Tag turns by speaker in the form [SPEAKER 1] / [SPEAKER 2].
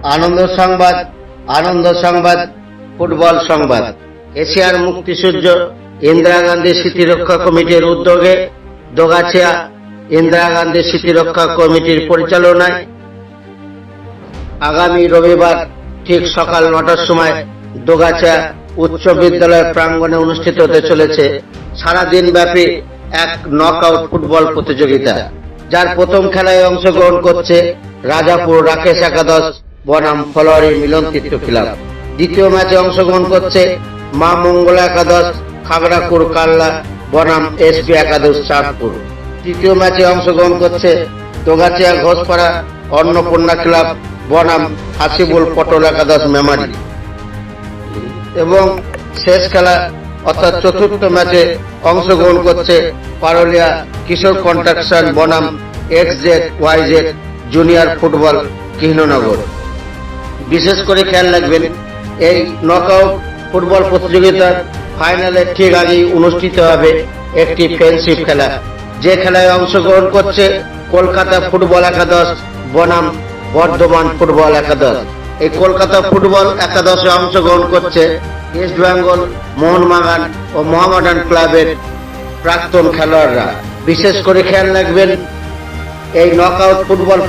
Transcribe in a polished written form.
[SPEAKER 1] আনন্দ সংবাদ, আনন্দ সংবাদ, ফুটবল সংবাদ। এশিয়ার মুক্তিসূর্য ইন্দিরা গান্ধী স্মৃতিরক্ষা কমিটির উদ্যোগে দোগাছিয়া ইন্দিরা গান্ধী স্মৃতিরক্ষা কমিটির পরিচালনায় আগামী রবিবার ঠিক সকাল ৯টার সময় দোগাছিয়া উচ্চ বিদ্যালয় প্রাঙ্গণে অনুষ্ঠিত হতে চলেছে সারাদিন ব্যাপী এক নকআউট ফুটবল প্রতিযোগিতা, যার প্রথম খেলায় অংশগ্রহণ করছে রাজাপুর রাকেশ একাদশ বনাম ফলোয়ারি মিলন তীর্থ ক্লাব। দ্বিতীয় ম্যাচে অংশগ্রহণ করছে মা মঙ্গলা একাদশ খাগড়াকুড় কাল্লা বনাম এসপি একাদশ চাঁদপুর। তৃতীয় ম্যাচে অংশগ্রহণ করছে দোগাছিয়া ঘোষপাড়া অন্নপূর্ণা ক্লাব বনাম হাসিবুল পটল একাদশ মেমারি। এবং শেষ খেলা অর্থাৎ চতুর্থ ম্যাচে অংশগ্রহণ করছে পারুলিয়া কিশোর কন্ট্রাকশন বনাম XZYZ জুনিয়র ফুটবল কৃষ্ণনগর। বিশেষ করে খেয়াল রাখবেন, এই নকআউট ফুটবল প্রতিযোগিতার ফাইনালের ঠিক আগেই অনুষ্ঠিত হবে একটি ফ্রেন্ডশিপ খেলা, যে খেলায় অংশগ্রহণ করছে কলকাতা ফুটবল একাদশ বনাম বর্ধমান ফুটবল একাদশ। এই কলকাতা ফুটবল একাদশে অংশগ্রহণ করছে ইস্ট বেঙ্গল, মোহনবাগান ও মোহামেডান ক্লাবের প্রাক্তন খেলোয়াড়রা। বিশেষ করে খেয়াল রাখবেন, এই নকআউট ফুটবল